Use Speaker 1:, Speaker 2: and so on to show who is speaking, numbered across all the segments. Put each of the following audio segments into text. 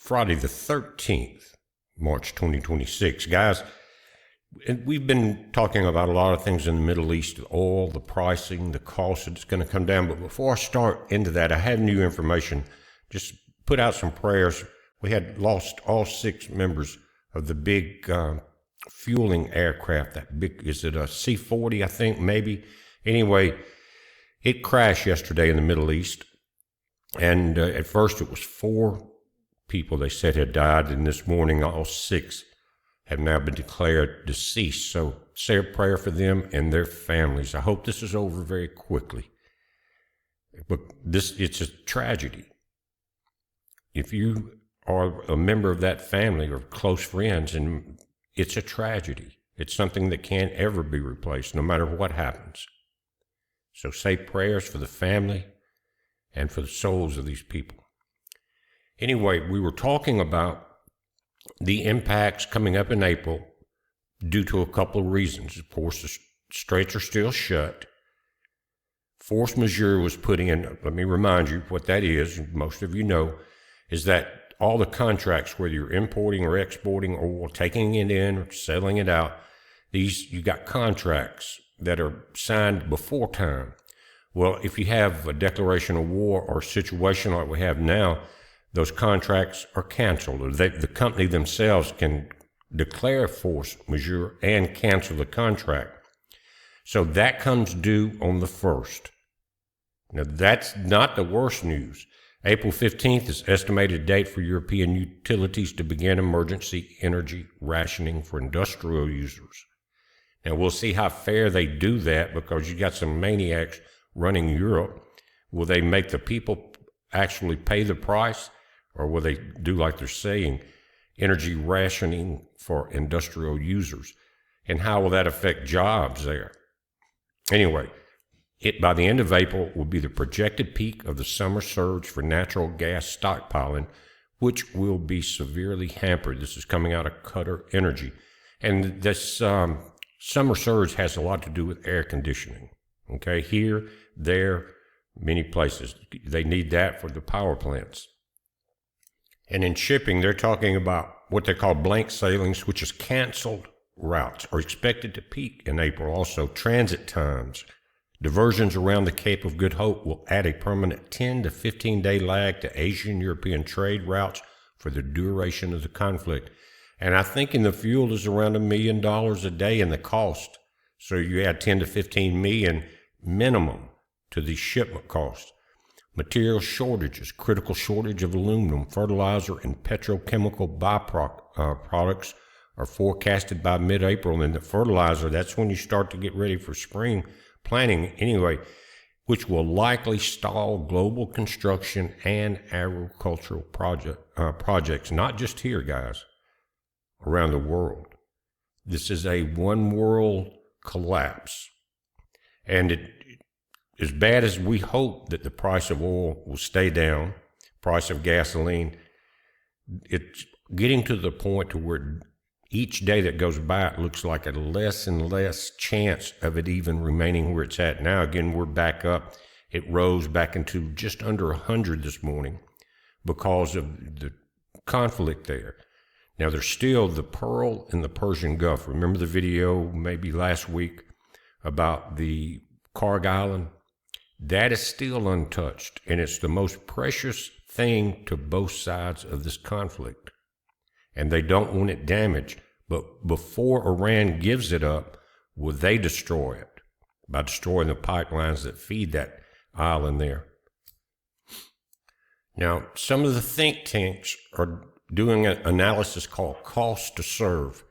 Speaker 1: Friday the 13th, March 2026. Guys, and we've been talking about a lot of things in the Middle East, the oil, the pricing, the cost that's going to come down. But before I start into that, I have new information. Just put out some prayers. We had lost all 6 members of the big fueling aircraft. That big, is it a C-40, I think, maybe? Anyway, it crashed yesterday in the Middle East. And at first it was 4 people they said had died. And this morning, all 6 have now been declared deceased. So say a prayer for them and their families. I hope this is over very quickly. But it's a tragedy. If you are a member of that family or close friends, and it's a tragedy. It's something that can't ever be replaced, no matter what happens. So say prayers for the family and for the souls of these people. Anyway, we were talking about the impacts coming up in April due to a couple of reasons. Of course, the straits are still shut. Force majeure was put in. Let me remind you what that is. Most of you know, is that all the contracts, whether you're importing or exporting or taking it in or selling it out, you got contracts that are signed before time. Well, if you have a declaration of war or a situation like we have now, those contracts are canceled. The company themselves can declare force majeure and cancel the contract. So that comes due on the 1st. Now, that's not the worst news. April 15th is estimated date for European utilities to begin emergency energy rationing for industrial users. Now, we'll see how fair they do that, because you got some maniacs running Europe. Will they make the people actually pay the price? Or will they do like they're saying, energy rationing for industrial users? And how will that affect jobs there? Anyway, by the end of April will be the projected peak of the summer surge for natural gas stockpiling, which will be severely hampered. This is coming out of Qatar Energy. And this summer surge has a lot to do with air conditioning. Okay, here, there, many places. They need that for the power plants. And in shipping, they're talking about what they call blank sailings, which is canceled routes, are expected to peak in April. Also, transit times. Diversions around the Cape of Good Hope will add a permanent 10 to 15-day lag to Asian-European trade routes for the duration of the conflict. And I think in the fuel is around $1 million a day in the cost. So you add 10 to 15 million minimum to the shipment cost. Material shortages, critical shortage of aluminum, fertilizer, and petrochemical byproducts are forecasted by mid-April. And the fertilizer, that's when you start to get ready for spring planting anyway, which will likely stall global construction and agricultural projects, not just here, guys, around the world. This is a one-world collapse. And as bad as we hope that the price of oil will stay down, price of gasoline, it's getting to the point to where each day that goes by, it looks like a less and less chance of it even remaining where it's at now. Again, we're back up. It rose back into just under 100 this morning because of the conflict there. Now, there's still the Pearl and the Persian Gulf. Remember the video maybe last week about the Karg Island? That is still untouched, and it's the most precious thing to both sides of this conflict. And they don't want it damaged. But before Iran gives it up, will they destroy it by destroying the pipelines that feed that island there? Now, some of the think tanks are doing an analysis called cost to serve.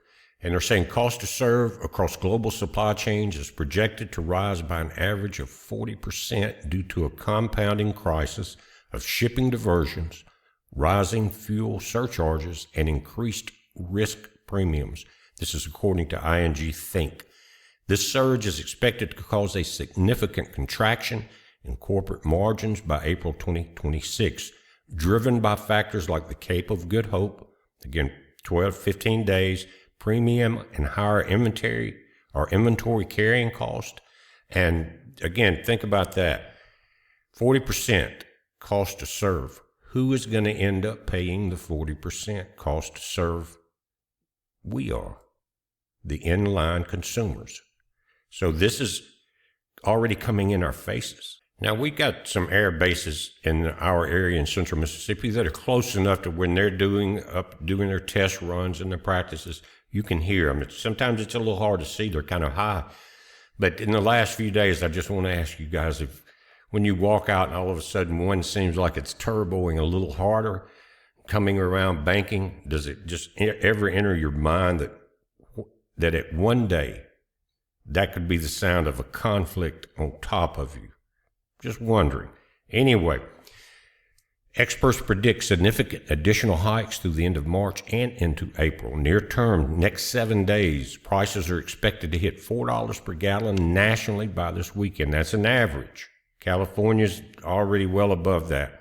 Speaker 1: And they're saying cost to serve across global supply chains is projected to rise by an average of 40% due to a compounding crisis of shipping diversions, rising fuel surcharges, and increased risk premiums. This is according to ING Think. This surge is expected to cause a significant contraction in corporate margins by April 2026, driven by factors like the Cape of Good Hope, again, 12, 15 days, premium and higher inventory carrying cost. And again, think about that. 40% cost to serve. who is going to end up paying the 40% cost to serve? We are, the inline consumers. So this is already coming in our faces. Now, we got some air bases in our area in central Mississippi that are close enough to when they're doing their test runs and their practices, you can hear them. Sometimes it's a little hard to see. They're kind of high. But in the last few days, I just want to ask you guys, if when you walk out and all of a sudden one seems like it's turboing a little harder, coming around banking, does it just ever enter your mind that at one day, that could be the sound of a conflict on top of you? Just wondering. Anyway, experts predict significant additional hikes through the end of March and into April. Near term, next 7 days, prices are expected to hit $4 per gallon nationally by this weekend. That's an average. California's already well above that.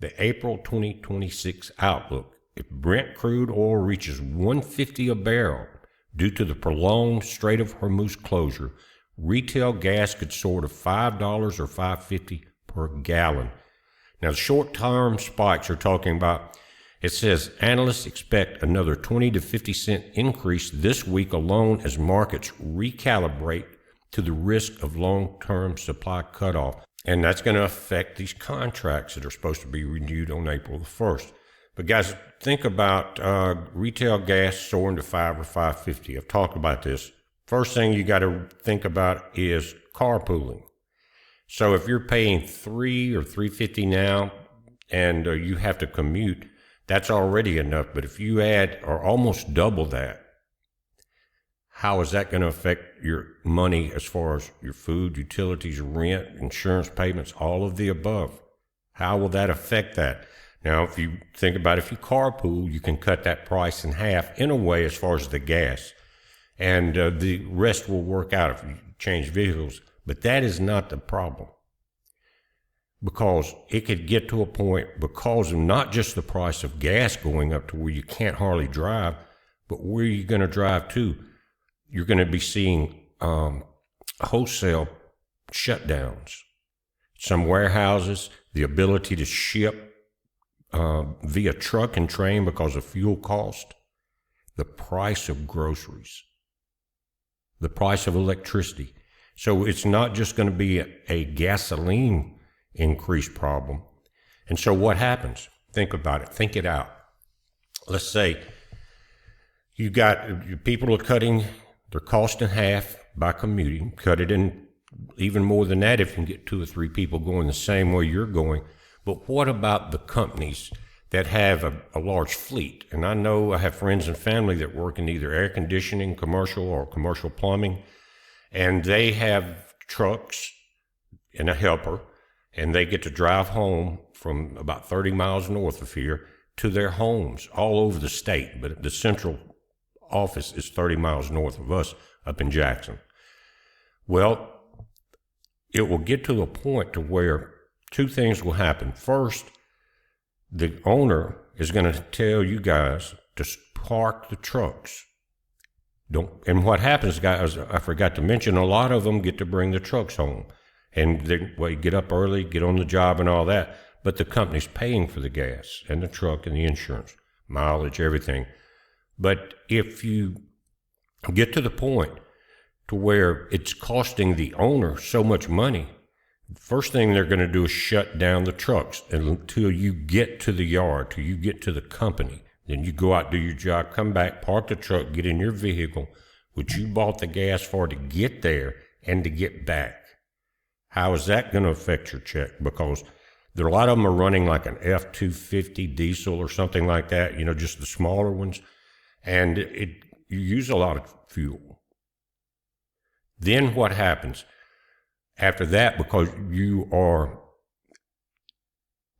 Speaker 1: The April 2026 outlook: if Brent crude oil reaches $150 a barrel due to the prolonged Strait of Hormuz closure, retail gas could soar to $5 or $5.50 per gallon. Now, the short-term spikes are talking about, it says analysts expect another 20 to 50 cent increase this week alone as markets recalibrate to the risk of long-term supply cutoff. And that's going to affect these contracts that are supposed to be renewed on April the 1st. But guys, think about retail gas soaring to $5 or $5.50. I've talked about this. First thing you got to think about is carpooling. So if you're paying $3 or $3.50 now and you have to commute, that's already enough. But if you add or almost double that, how is that going to affect your money as far as your food, utilities, rent, insurance payments, all of the above? How will that affect that? Now, if you think about if you carpool, you can cut that price in half in a way as far as the gas. And the rest will work out if you change vehicles. But that is not the problem. Because it could get to a point because of not just the price of gas going up to where you can't hardly drive, but where you're going to drive to. You're going to be seeing wholesale shutdowns. Some warehouses, the ability to ship via truck and train because of fuel cost, the price of groceries, the price of electricity. So it's not just going to be a gasoline increase problem. And so what happens? Think about it. Think it out. Let's say you got people are cutting their cost in half by commuting, cut it in even more than that if you can get 2 or 3 people going the same way you're going. But what about the companies that have a large fleet? And I know I have friends and family that work in either air conditioning, commercial, or commercial plumbing, and they have trucks and a helper, and they get to drive home from about 30 miles north of here to their homes all over the state. But the central office is 30 miles north of us up in Jackson. Well, it will get to a point to where 2 things will happen. First, the owner is going to tell you guys to park the trucks. And what happens, guys, I forgot to mention, a lot of them get to bring the trucks home. And they get up early, get on the job and all that. But the company's paying for the gas and the truck and the insurance, mileage, everything. But if you get to the point to where it's costing the owner so much money, the first thing they're going to do is shut down the trucks until you get to the yard, till you get to the company. Then you go out, do your job, come back, park the truck, get in your vehicle, which you bought the gas for to get there and to get back. How is that going to affect your check? Because a lot of them are running like an F-250 diesel or something like that, just the smaller ones. And you use a lot of fuel. Then what happens? After that, because you are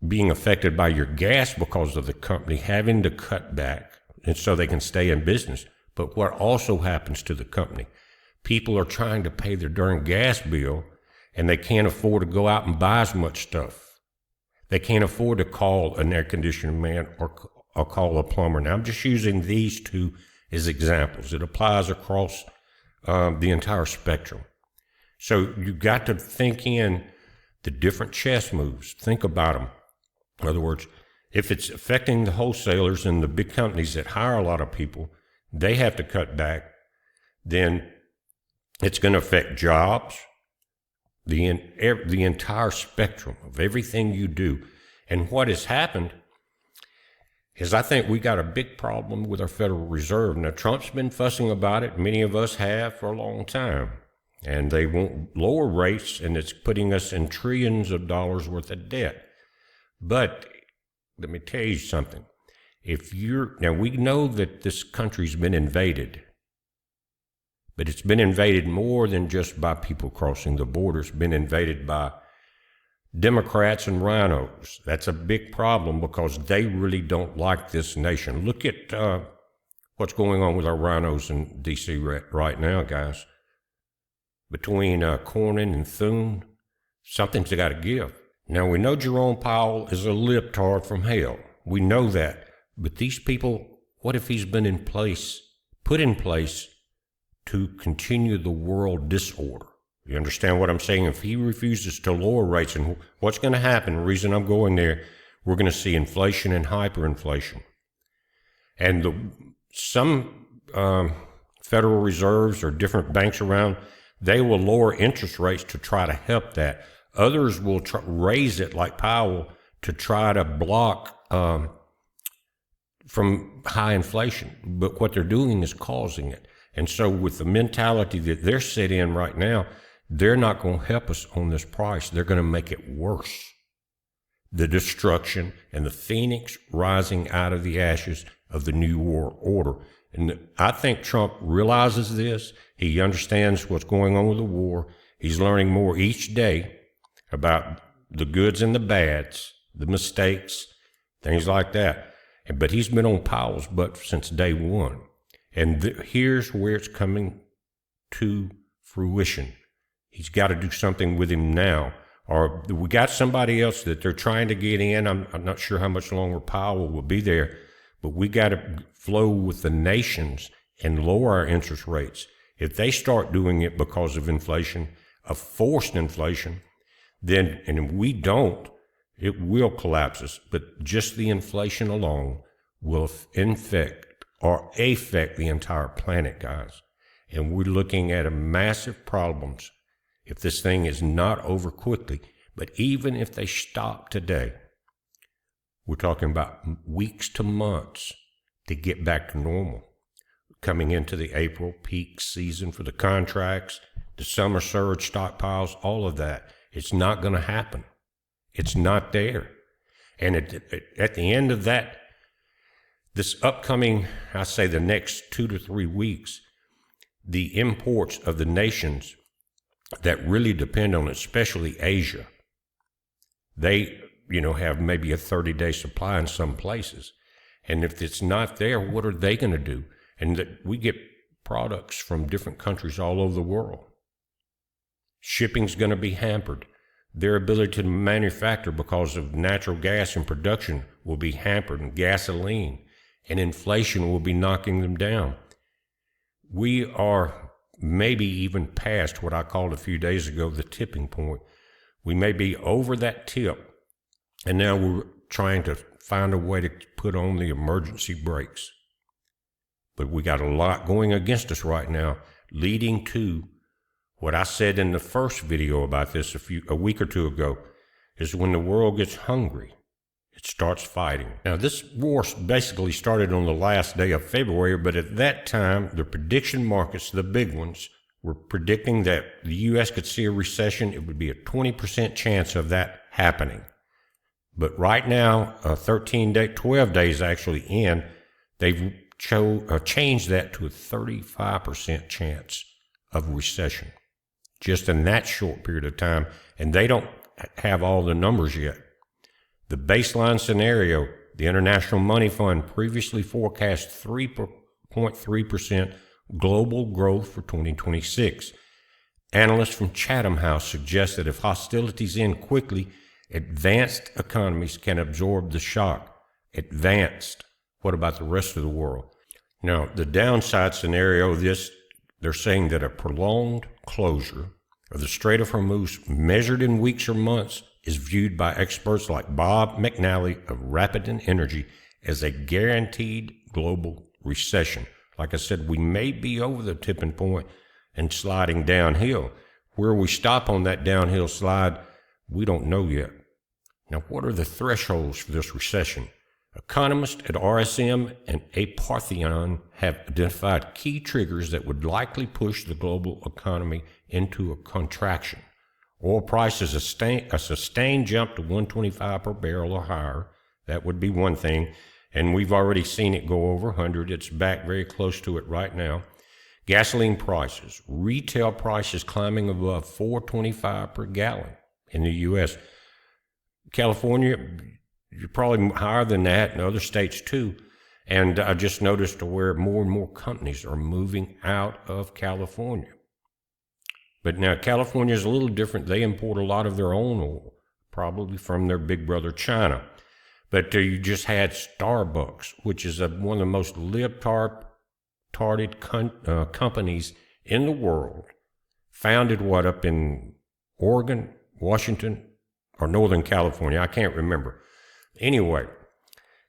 Speaker 1: being affected by your gas because of the company having to cut back, and so they can stay in business. But what also happens to the company? People are trying to pay their darn gas bill, and they can't afford to go out and buy as much stuff. They can't afford to call an air conditioning man or call a plumber. Now, I'm just using these 2 as examples. It applies across the entire spectrum. So you've got to think in the different chess moves. Think about them. In other words, If it's affecting the wholesalers and the big companies that hire a lot of people, they have to cut back, then it's going to affect jobs, the entire spectrum of everything you do. And what has happened is I think we got a big problem with our Federal Reserve. Now, Trump's been fussing about it. Many of us have for a long time. And they won't lower rates, and it's putting us in trillions of dollars worth of debt. But let me tell you something. Now we know that this country's been invaded, but it's been invaded more than just by people crossing the border. It's been invaded by Democrats and rhinos. That's a big problem because they really don't like this nation. Look at what's going on with our rhinos in D.C. right now, guys. Between Cornyn and Thune, something's got to give. Now, we know Jerome Powell is a libtard from hell. We know that. But these people, what if he's been put in place to continue the world disorder? You understand what I'm saying? If he refuses to lower rates, and what's going to happen, the reason I'm going there, we're going to see inflation and hyperinflation. And some Federal Reserves or different banks around, they will lower interest rates to try to help that. Others will raise it, like Powell, to try to block from high inflation. But what they're doing is causing it. And so with the mentality that they're set in right now, they're not going to help us on this price. They're going to make it worse. The destruction and the phoenix rising out of the ashes of the New World Order. And I think Trump realizes this. He understands what's going on with the war. He's learning more each day about the goods and the bads, the mistakes, things like that. But he's been on Powell's butt since day one. And here's where it's coming to fruition. He's got to do something with him now. Or we got somebody else that they're trying to get in. I'm not sure how much longer Powell will be there. But we got to flow with the nations and lower our interest rates. If they start doing it because of inflation, of forced inflation, then, and if we don't, it will collapse us. But just the inflation alone will affect the entire planet, guys. And we're looking at a massive problems if this thing is not over quickly. But even if they stop today, we're talking about weeks to months to get back to normal. Coming into the April peak season for the contracts, the summer surge stockpiles, all of that. It's not going to happen. It's not there. And at the end of that, this upcoming, I say the next 2 to 3 weeks, the imports of the nations that really depend on it, especially Asia, they, have maybe a 30-day supply in some places. And if it's not there, what are they going to do? And that we get products from different countries all over the world. Shipping's going to be hampered. Their ability to manufacture because of natural gas and production will be hampered, and gasoline, and inflation will be knocking them down. We are maybe even past what I called a few days ago the tipping point. We may be over that tip, and now we're trying to find a way to put on the emergency brakes. But we got a lot going against us right now, leading to what I said in the first video about this a week or two ago, is when the world gets hungry, it starts fighting. Now, this war basically started on the last day of February, but at that time, the prediction markets, the big ones, were predicting that the U.S. could see a recession. It would be a 20% chance of that happening. But right now, 12 days actually in, they've changed that to a 35% chance of recession, just in that short period of time. And they don't have all the numbers yet. The baseline scenario, the International Money Fund previously forecast 3.3% global growth for 2026. Analysts from Chatham House suggest that if hostilities end quickly, advanced economies can absorb the shock. Advanced. What about the rest of the world? Now, the downside scenario of this, they're saying that a prolonged closure of the Strait of Hormuz, measured in weeks or months, is viewed by experts like Bob McNally of Rapidan Energy as a guaranteed global recession. Like I said, we may be over the tipping point and sliding downhill. Where we stop on that downhill slide, we don't know yet. Now, what are the thresholds for this recession? Economists at RSM and Aparthion have identified key triggers that would likely push the global economy into a contraction. Oil prices a sustained jump to $125 per barrel or higher. That would be one thing. And we've already seen it go over 100. It's back very close to it right now. Gasoline prices, retail prices climbing above $4.25 per gallon in the U.S. California, you're probably higher than that, and other states too. And I just noticed where more and more companies are moving out of California. But now California is a little different. They import a lot of their own oil, probably from their big brother China. But you just had Starbucks, which is one of the most libtarded companies in the world, founded up in Oregon, Washington, or Northern California? I can't remember. Anyway,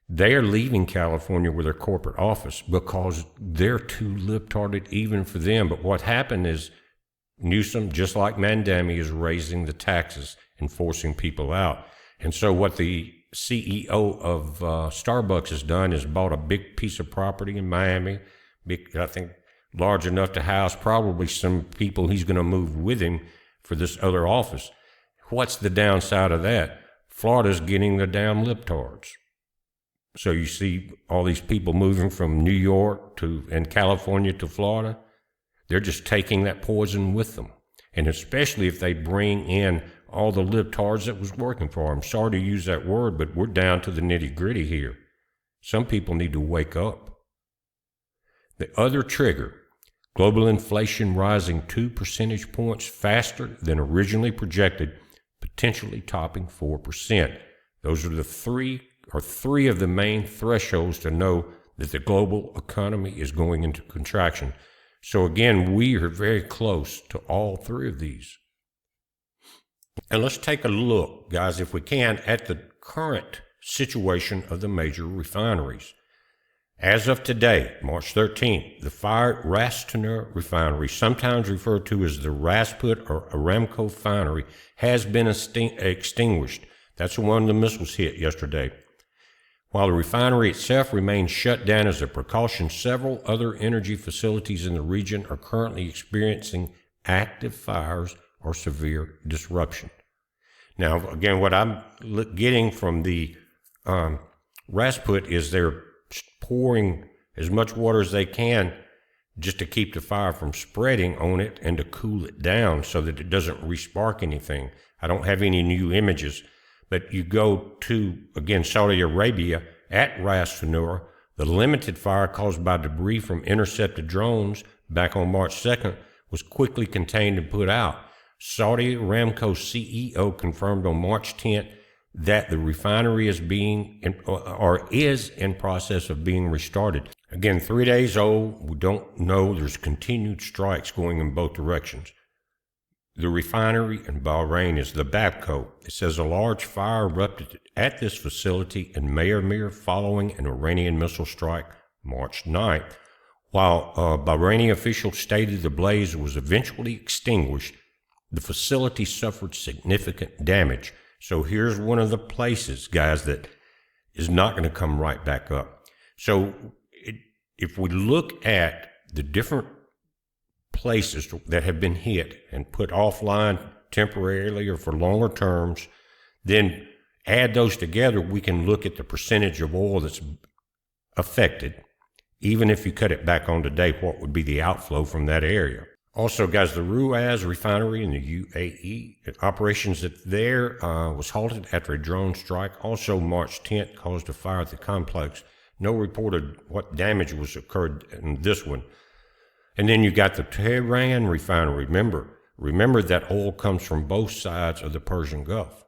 Speaker 1: they are leaving California with their corporate office because they're too libtarded even for them. But what happened is Newsom, just like Mandami, is raising the taxes and forcing people out. And so what the CEO of Starbucks has done is bought a big piece of property in Miami, I think large enough to house probably some people he's going to move with him for this other office. What's the downside of that? Florida's getting the damn libtards. So you see all these people moving from New York and California to Florida. They're just taking that poison with them. And especially if they bring in all the libtards that was working for them. Sorry to use that word, but we're down to the nitty gritty here. Some people need to wake up. The other trigger, global inflation rising 2 percentage points faster than originally projected, potentially topping 4%. Those are three of the main thresholds to know that the global economy is going into contraction. So again, we are very close to all three of these. And let's take a look, guys, if we can, at the current situation of the major refineries. As of today, March 13th, the fired Ras Tanura refinery, sometimes referred to as the Rasput or Aramco refinery, has been extinguished. That's the one the missiles hit yesterday. While the refinery itself remains shut down as a precaution, several other energy facilities in the region are currently experiencing active fires or severe disruption. Now, again, what I'm getting from the Rasput is they're pouring as much water as they can just to keep the fire from spreading on it and to cool it down so that it doesn't re-spark anything. I don't have any new images, but you go to, again, Saudi Arabia at Ras Tanura, the limited fire caused by debris from intercepted drones back on March 2nd was quickly contained and put out. Saudi Aramco CEO confirmed on March 10th that the refinery is in process of being restarted. Again, 3 days old. We don't know. There's continued strikes going in both directions. The refinery in Bahrain is the Babco. It says a large fire erupted at this facility in Mayamir following an Iranian missile strike March 9th. While Bahraini officials stated the blaze was eventually extinguished, the facility suffered significant damage. So here's one of the places, guys, that is not going to come right back up. So if we look at the different places that have been hit and put offline temporarily or for longer terms, then add those together, we can look at the percentage of oil that's affected. Even if you cut it back on today, what would be the outflow from that area? Also, guys, the Ruwais refinery in the UAE, operations there was halted after a drone strike. Also, March 10th caused a fire at the complex. No reported what damage was occurred in this one. And then you got the Tehran refinery. Remember that oil comes from both sides of the Persian Gulf.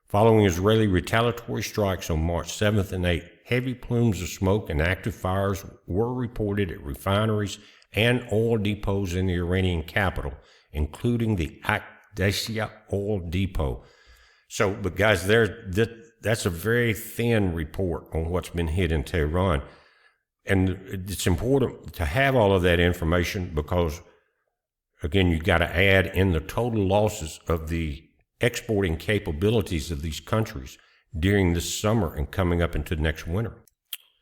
Speaker 1: Following Israeli retaliatory strikes on March 7th and 8th, heavy plumes of smoke and active fires were reported at refineries and oil depots in the Iranian capital, including the Aqdasiyah oil depot. So, but guys, that's a very thin report on what's been hit in Tehran. And it's important to have all of that information because, again, you've got to add in the total losses of the exporting capabilities of these countries during this summer and coming up into next winter.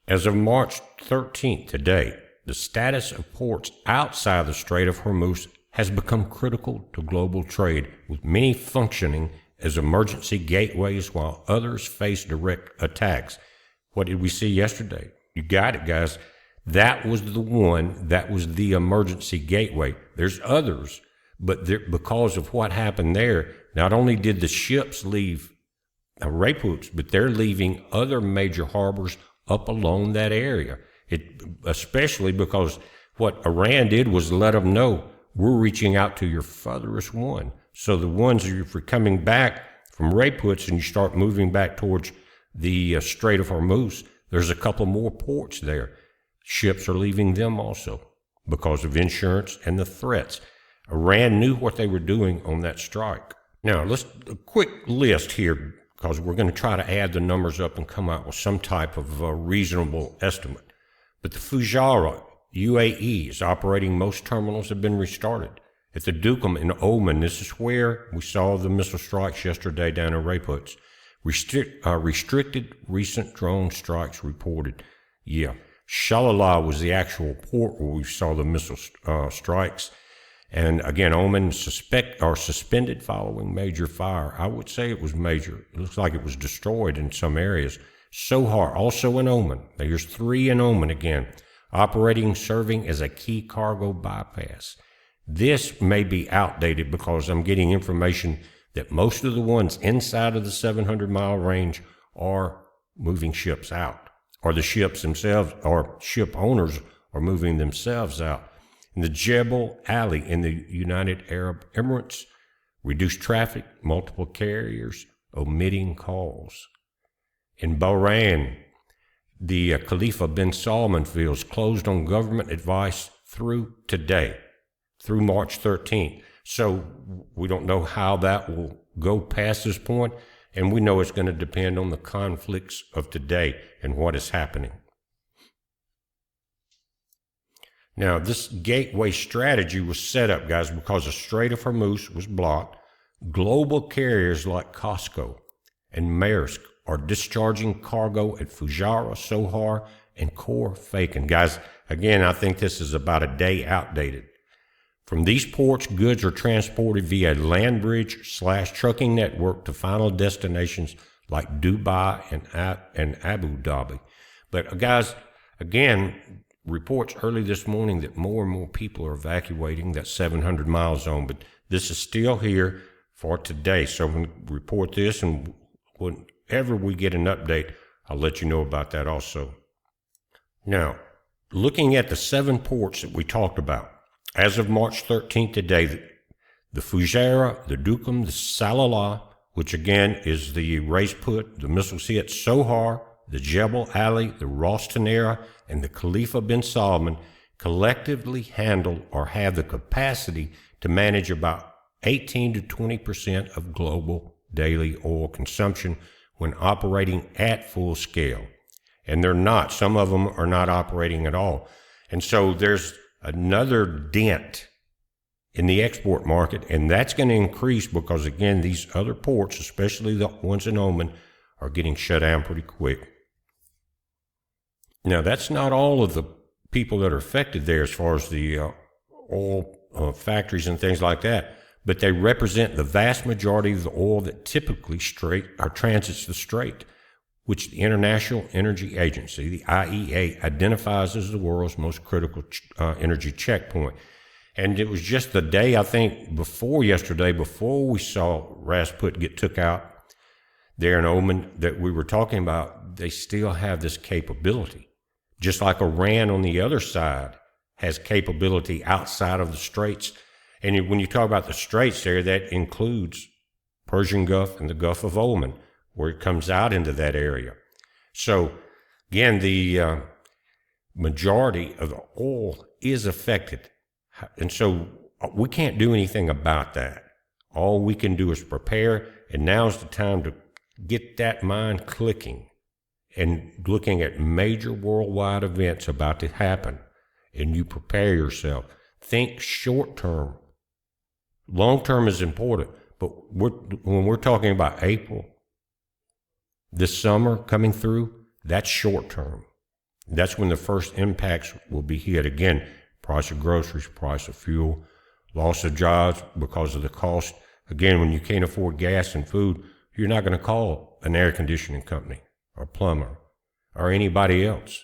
Speaker 1: As of March 13th, today, the status of ports outside the Strait of Hormuz has become critical to global trade, with many functioning as emergency gateways while others face direct attacks. What did we see yesterday? You got it, guys. That was the one, that was the emergency gateway. There's others, but because of what happened there, not only did the ships leave Rayput, but they're leaving other major harbors up along that area. Especially because what Iran did was let them know, we're reaching out to your furthest one. So the ones, if you're coming back from Rayput and you start moving back towards the Strait of Hormuz, there's a couple more ports there. Ships are leaving them also because of insurance and the threats. Iran knew what they were doing on that strike. Now, a quick list here, because we're going to try to add the numbers up and come out with some type of reasonable estimate. But the Fujairah, UAE, is operating. Most terminals have been restarted. At the Duqm in Oman, this is where we saw the missile strikes yesterday down in Rayput. Restricted recent drone strikes reported. Yeah, Shalala was the actual port where we saw the missile strikes. And again, Oman suspended following major fire. I would say it was major. It looks like it was destroyed in some areas. Sohar, also in Oman. There's 3 in Oman again, operating, serving as a key cargo bypass. This may be outdated because I'm getting information that most of the ones inside of the 700-mile range are moving ships out, or the ships themselves, or ship owners are moving themselves out. In the Jebel Ali in the United Arab Emirates, reduced traffic, multiple carriers omitting calls. In Bahrain, the Khalifa bin Salman fields closed on government advice through today, through March 13th. So we don't know how that will go past this point, and we know it's going to depend on the conflicts of today and what is happening. Now, this gateway strategy was set up, guys, because the Strait of Hormuz was blocked. Global carriers like COSCO and Maersk are discharging cargo at Fujairah, Sohar, and Khor Fakkan. Guys, again, I think this is about a day outdated. From these ports, goods are transported via land bridge/trucking network to final destinations like Dubai and Abu Dhabi. But guys, again, reports early this morning that more and more people are evacuating that 700-mile zone, but this is still here for today. So I'm going to report this, and whenever we get an update, I'll let you know about that also. Now, looking at the 7 ports that we talked about, as of March 13th today, the Fujairah, the Duqm, the Salalah, which again is the Rayput, the missile hit, Sohar, the Jebel Ali, the Ras Tanura, and the Khalifa bin Salman collectively handle or have the capacity to manage about 18 to 20% of global daily oil consumption when operating at full scale. And they're not. Some of them are not operating at all. And so there's another dent in the export market, and that's going to increase because, again, these other ports, especially the ones in Oman, are getting shut down pretty quick. Now, that's not all of the people that are affected there as far as the oil factories and things like that, but they represent the vast majority of the oil that typically transits the strait, which the International Energy Agency, the IEA, identifies as the world's most critical energy checkpoint. And it was just the day, I think, before yesterday, before we saw Rayput get took out there in Oman, that we were talking about, they still have this capability. Just like Iran on the other side has capability outside of the straits. And when you talk about the straits there, that includes Persian Gulf and the Gulf of Oman, where it comes out into that area. So, again, the majority of the oil is affected. And so we can't do anything about that. All we can do is prepare, and now's the time to get that mind clicking and looking at major worldwide events about to happen, and you prepare yourself. Think short term. Long term is important, but when we're talking about April, this summer coming through, that's short term. That's when the first impacts will be hit. Again, price of groceries, price of fuel, loss of jobs because of the cost. Again, when you can't afford gas and food, you're not going to call an air conditioning company or plumber or anybody else.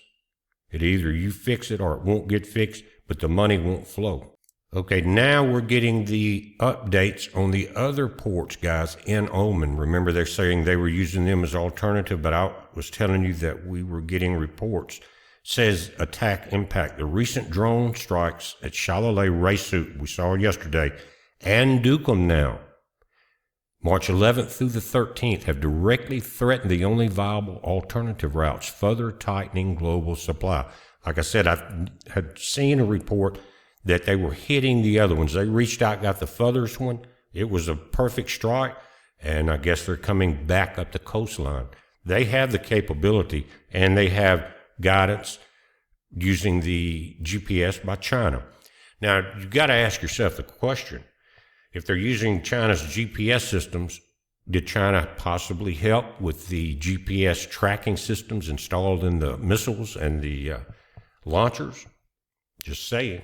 Speaker 1: It either you fix it or it won't get fixed, but the money won't flow. Okay, now we're getting the updates on the other ports, guys, in Oman. Remember, they're saying they were using them as alternative, but I was telling you that we were getting reports. Says attack impact. The recent drone strikes at Chalalay Raisut, we saw yesterday, and Duqm now, March 11th through the 13th, have directly threatened the only viable alternative routes, further tightening global supply. Like I said, I had seen a report that they were hitting the other ones. They reached out, got the furthest one. It was a perfect strike, and I guess they're coming back up the coastline. They have the capability, and they have guidance using the GPS by China. Now, you got to ask yourself the question, if they're using China's GPS systems, did China possibly help with the GPS tracking systems installed in the missiles and the launchers? Just saying.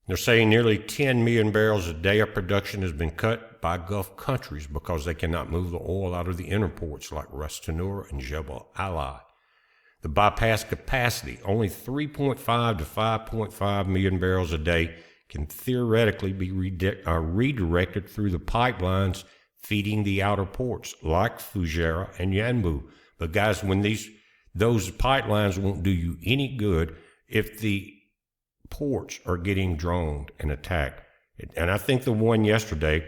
Speaker 1: They're saying nearly 10 million barrels a day of production has been cut by Gulf countries because they cannot move the oil out of the inner ports like Ras Tanura and Jebel Ali. The bypass capacity, only 3.5 to 5.5 million barrels a day, can theoretically be redirected through the pipelines feeding the outer ports like Fujairah and Yanbu. But guys, when those pipelines won't do you any good if the ports are getting droned and attacked. And I think the one yesterday,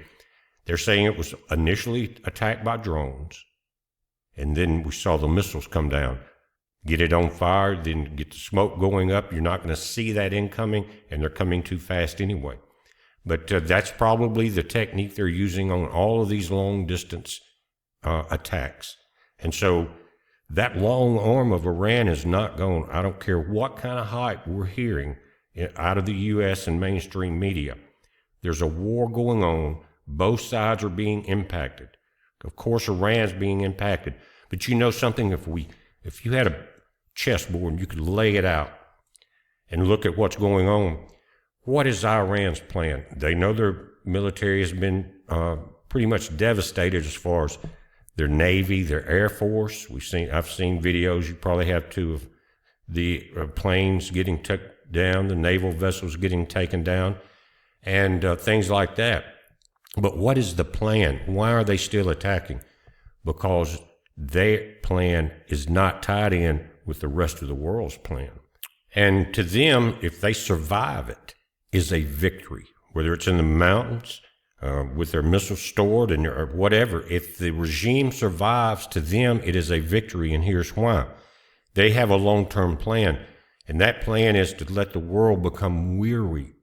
Speaker 1: they're saying it was initially attacked by drones, and then we saw the missiles come down, get it on fire, then get the smoke going up. You're not going to see that incoming, and they're coming too fast anyway. But that's probably the technique they're using on all of these long-distance attacks. And so that long arm of Iran is not going. I don't care what kind of hype we're hearing out of the U.S. and mainstream media. There's a war going on. Both sides are being impacted. Of course, Iran's being impacted. But you know something, if you had a chessboard and you could lay it out and look at what's going on, what is Iran's plan? They know their military has been pretty much devastated as far as their Navy, their Air Force. I've seen videos, you probably have too, of the planes getting took down, the naval vessels getting taken down, and things like that. But what is the plan? Why are they still attacking? Because their plan is not tied in with the rest of the world's plan. And to them, if they survive it, is a victory. Whether it's in the mountains, with their missiles stored, or whatever. If the regime survives, to them, it is a victory, and here's why. They have a long-term plan. And that plan is to let the world become weary,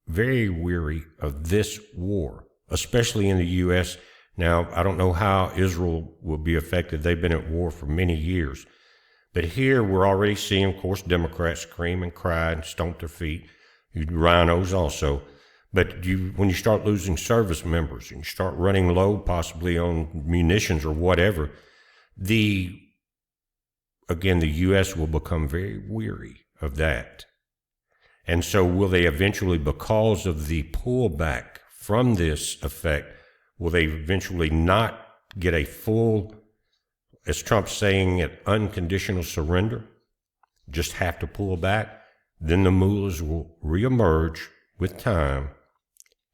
Speaker 1: very weary of this war, especially in the U.S. Now, I don't know how Israel will be affected. They've been at war for many years. But here we're already seeing, of course, Democrats scream and cry and stomp their feet. Rhinos also. But when you start losing service members and you start running low possibly on munitions or whatever, the U.S. will become very weary of that. And so will they eventually, because of the pullback from this effect, will they eventually not get a full, as Trump's saying, an unconditional surrender, just have to pull back? Then the mullahs will reemerge with time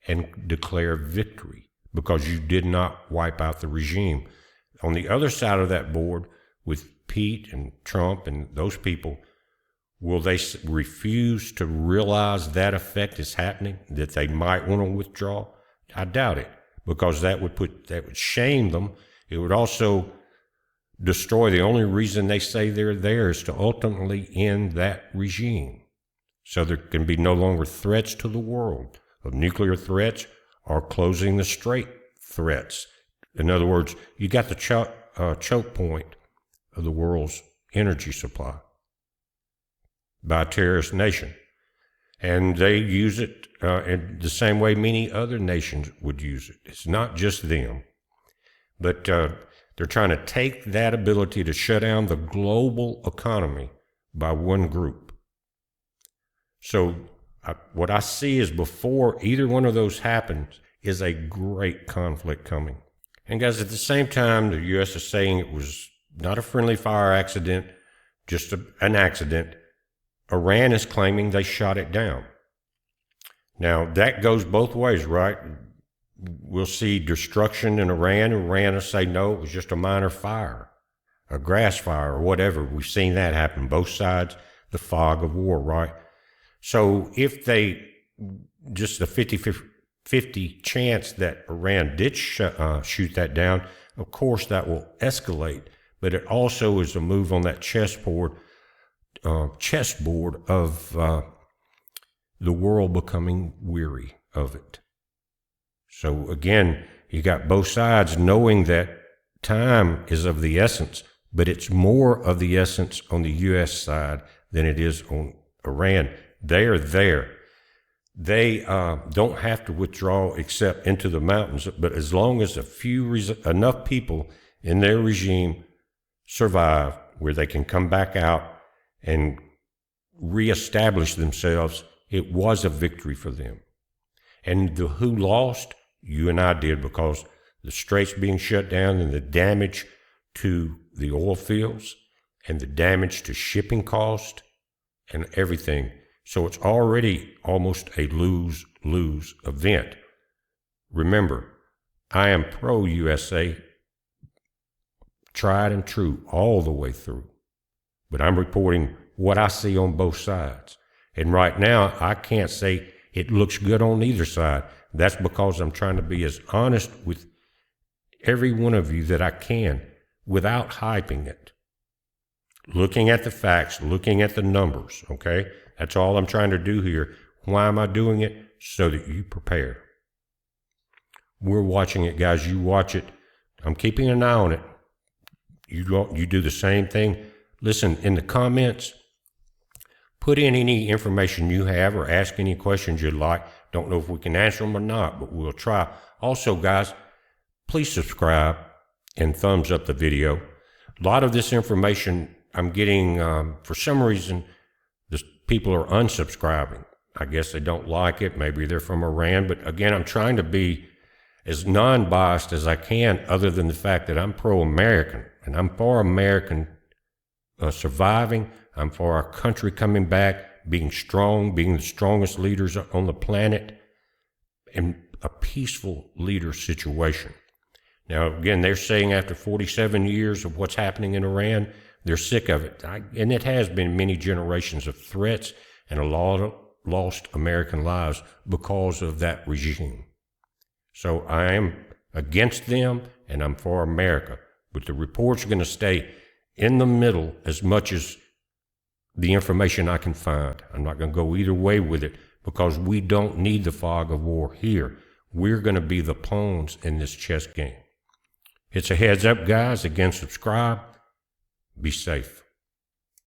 Speaker 1: and declare victory because you did not wipe out the regime. On the other side of that board, with Pete and Trump and those people, will they refuse to realize that effect is happening, that they might want to withdraw? I doubt it, because that would shame them. It would also destroy. The only reason they say they're there is to ultimately end that regime. So there can be no longer threats to the world of nuclear threats are closing the strait threats. In other words, you got the choke point of the world's energy supply by a terrorist nation. And they use it in the same way many other nations would use it. It's not just them. But they're trying to take that ability to shut down the global economy by one group. So what I see is before either one of those happens is a great conflict coming. And guys, at the same time, the U.S. is saying it was not a friendly fire accident, just an accident. Iran is claiming they shot it down. Now, that goes both ways, right? We'll see destruction in Iran. Iran will say, no, it was just a minor fire, a grass fire or whatever. We've seen that happen, both sides, the fog of war, right? So if they, just a 50-50 chance that Iran did shoot that down, of course that will escalate, but it also is a move on that chessboard of the world becoming weary of it. So again, you got both sides knowing that time is of the essence, but it's more of the essence on the U.S. side than it is on Iran. They are there. They don't have to withdraw except into the mountains, but as long as enough people in their regime survive where they can come back out and reestablish themselves, it was a victory for them. And who lost? You and I did, because the straits being shut down and the damage to the oil fields and the damage to shipping cost and everything. So it's already almost a lose-lose event. Remember, I am pro-USA, tried and true all the way through. But I'm reporting what I see on both sides. And right now, I can't say it looks good on either side. That's because I'm trying to be as honest with every one of you that I can without hyping it. Looking at the facts, looking at the numbers, okay? That's all I'm trying to do here. Why am I doing it? So that you prepare. We're watching it, guys. You watch it. I'm keeping an eye on it. You do the same thing. Listen, in the comments, put in any information you have or ask any questions you'd like. Don't know if we can answer them or not, but we'll try. Also, guys, please subscribe and thumbs up the video. A lot of this information I'm getting, for some reason, people are unsubscribing. I guess they don't like it. Maybe they're from Iran. But again, I'm trying to be as non-biased as I can, other than the fact that I'm pro-American. And I'm for American surviving. I'm for our country coming back, being strong, being the strongest leaders on the planet, and a peaceful leader situation. Now, again, they're saying after 47 years of what's happening in Iran, they're sick of it. And it has been many generations of threats and a lot of lost American lives because of that regime. So I am against them, and I'm for America. But the report's going to stay in the middle as much as the information I can find. I'm not going to go either way with it, because we don't need the fog of war here. We're going to be the pawns in this chess game. It's a heads up, guys. Again, subscribe. Be safe.